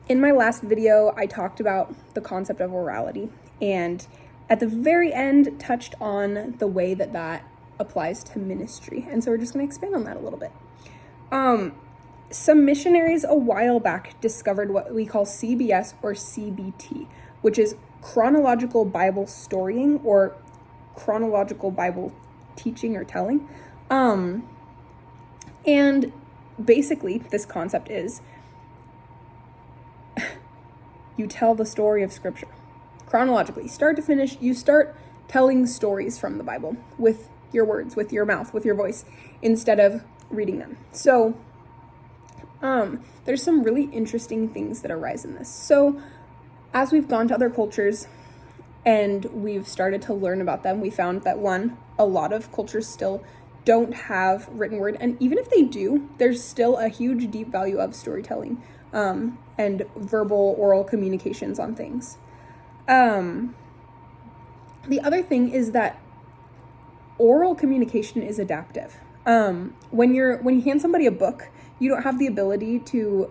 In my last video, I talked about the concept of orality, and at the very end touched on the way that that applies to ministry. And so we're just going to expand on that a little bit. Some missionaries a while back discovered what we call CBS or CBT, which is chronological Bible storying or chronological Bible teaching or telling. And basically this concept is you tell the story of Scripture chronologically, start to finish. You start telling stories from the Bible with your words, with your mouth, with your voice, instead of reading them. So there's some really interesting things that arise in this. So as we've gone to other cultures and we've started to learn about them, we found that a lot of cultures still don't have written word. And even if they do, there's still a huge deep value of storytelling and verbal oral communications on things. The other thing is that oral communication is adaptive. When you hand somebody a book, you don't have the ability to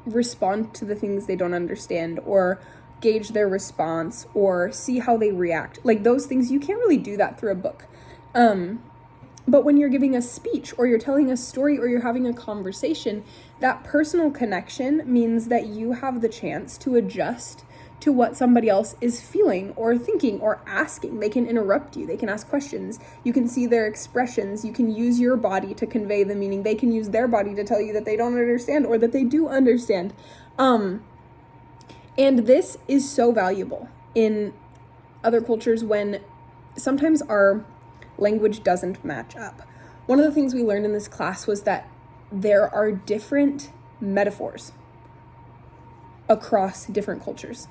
respond to the things they don't understand or gauge their response or see how they react. Like those things, you can't really do that through a book. But when you're giving a speech or you're telling a story or you're having a conversation, that personal connection means that you have the chance to adjust to what somebody else is feeling or thinking or asking. They can interrupt you. They can ask questions. You can see their expressions. You can use your body to convey the meaning. They can use their body to tell you that they don't understand or that they do understand. And this is so valuable in other cultures when sometimes our language doesn't match up. One of the things we learned in this class was that there are different metaphors across different cultures.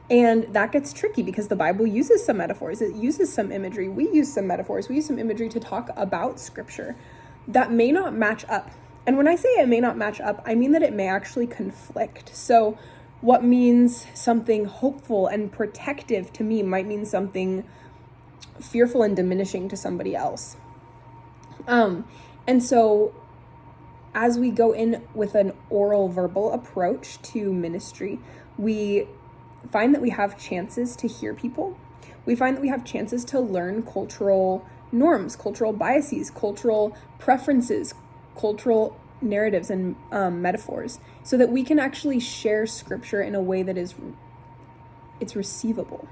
And that gets tricky because the Bible uses some metaphors. It uses some imagery. We use some metaphors. We use some imagery to talk about Scripture that may not match up. And when I say it may not match up, I mean that it may actually conflict. So what means something hopeful and protective to me might mean something fearful and diminishing to somebody else. And so as we go in with an oral verbal approach to ministry, we find that we have chances to hear people. We find that we have chances to learn cultural norms, cultural biases, cultural preferences, cultural narratives and metaphors, so that we can actually share Scripture in a way that it's receivable.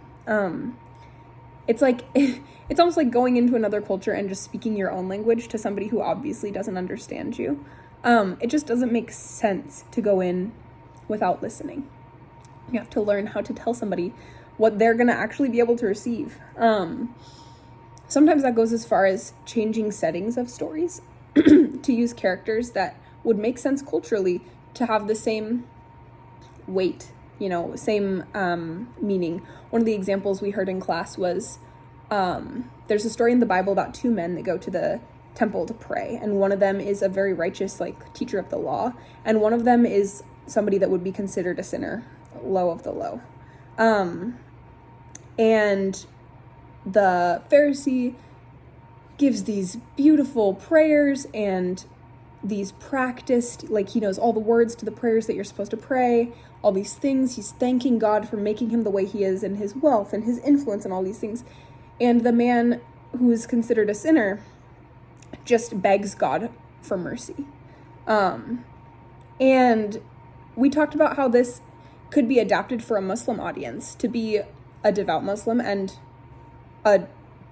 It's almost like going into another culture and just speaking your own language to somebody who obviously doesn't understand you. It just doesn't make sense to go in without listening. You have to learn how to tell somebody what they're going to actually be able to receive. Sometimes that goes as far as changing settings of stories to use characters that would make sense culturally to have the same weight, same meaning. One of the examples we heard in class was there's a story in the Bible about two men that go to the temple to pray, and one of them is a very righteous teacher of the law, and one of them is somebody that would be considered a sinner, low of the low. And the Pharisee gives these beautiful prayers and these practiced, he knows all the words to the prayers that you're supposed to pray, all these things. He's thanking God for making him the way he is and his wealth and his influence and all these things. And the man who is considered a sinner just begs God for mercy. And we talked about how this could be adapted for a Muslim audience, to be a devout Muslim and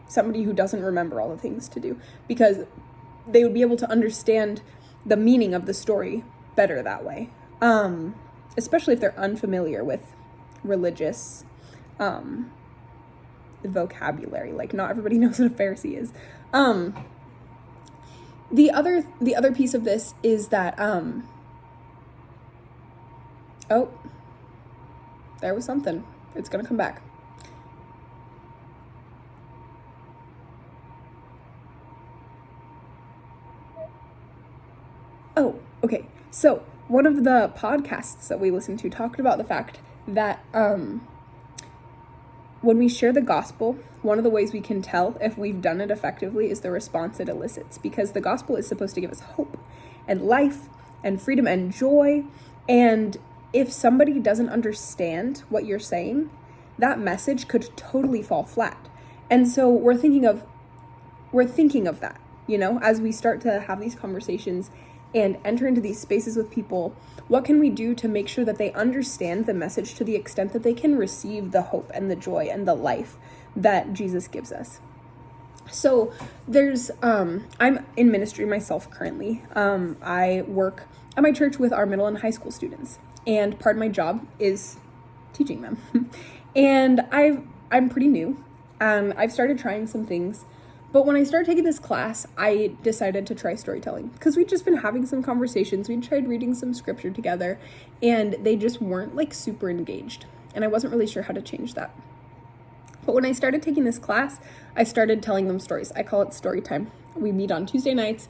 somebody who doesn't remember all the things to do, because they would be able to understand the meaning of the story better that way, especially if they're unfamiliar with religious vocabulary. Not everybody knows what a Pharisee is. The other piece of this is that oh, there was something. It's gonna come back. Oh, okay. So one of the podcasts that we listened to talked about the fact that when we share the gospel, one of the ways we can tell if we've done it effectively is the response it elicits, because the gospel is supposed to give us hope and life and freedom and joy. And if somebody doesn't understand what you're saying, that message could totally fall flat. And so we're thinking of that, as we start to have these conversations and enter into these spaces with people. What can we do to make sure that they understand the message to the extent that they can receive the hope and the joy and the life that Jesus gives us? So there's, I'm in ministry myself currently. I work at my church with our middle and high school students, and part of my job is teaching them. And I'm pretty new, and I've started trying some things. But when I started taking this class, I decided to try storytelling because we'd just been having some conversations. We'd tried reading some scripture together, and they just weren't like super engaged. And I wasn't really sure how to change that. But when I started taking this class, I started telling them stories. I call it story time. We meet on Tuesday nights,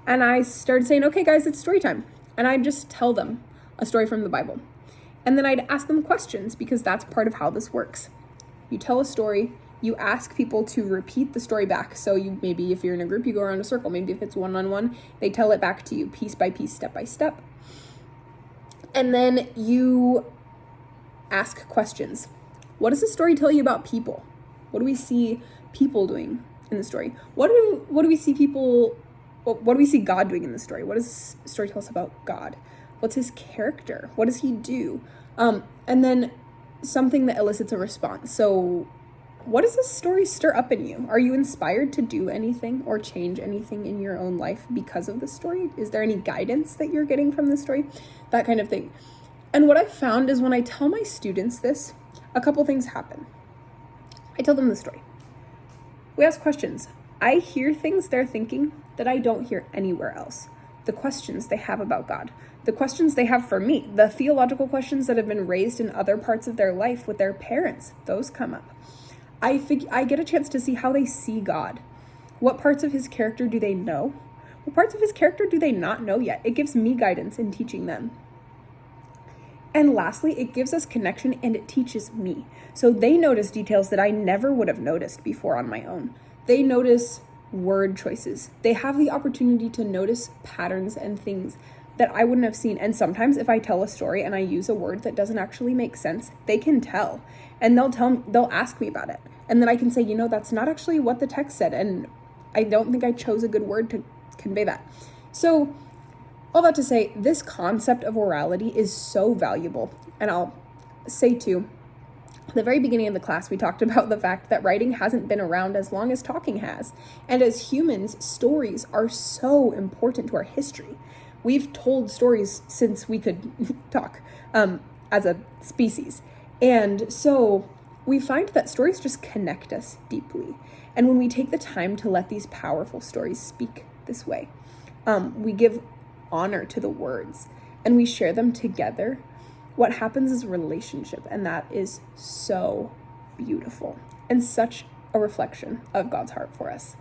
and I started saying, okay, guys, it's story time. And I'd just tell them a story from the Bible. And then I'd ask them questions because that's part of how this works. You tell a story, you ask people to repeat the story back. So maybe if you're in a group, you go around a circle. Maybe if it's one-on-one, they tell it back to you piece by piece, step by step. And then you ask questions. What does the story tell you about people? What do we see people doing in the story? What do we see God doing in the story? What does the story tell us about God? What's his character? What does he do? And then something that elicits a response. So what does this story stir up in you? Are you inspired to do anything or change anything in your own life because of this story? Is there any guidance that you're getting from this story? That kind of thing. And what I've found is when I tell my students this, a couple things happen. I tell them the story. We ask questions. I hear things they're thinking that I don't hear anywhere else. The questions they have about God, the questions they have for me, the theological questions that have been raised in other parts of their life with their parents, those come up. I get a chance to see how they see God. What parts of his character do they know? What parts of his character do they not know yet? It gives me guidance in teaching them. And lastly, it gives us connection and it teaches me. So they notice details that I never would have noticed before on my own. They notice word choices. They have the opportunity to notice patterns and things that I wouldn't have seen. And sometimes if I tell a story and I use a word that doesn't actually make sense, they can tell. And they'll ask me about it. And then I can say, that's not actually what the text said. And I don't think I chose a good word to convey that. So all that to say, this concept of orality is so valuable. And I'll say too, at the very beginning of the class, we talked about the fact that writing hasn't been around as long as talking has. And as humans, stories are so important to our history. We've told stories since we could talk as a species. And so we find that stories just connect us deeply. And when we take the time to let these powerful stories speak this way, we give honor to the words and we share them together. What happens is relationship, and that is so beautiful and such a reflection of God's heart for us.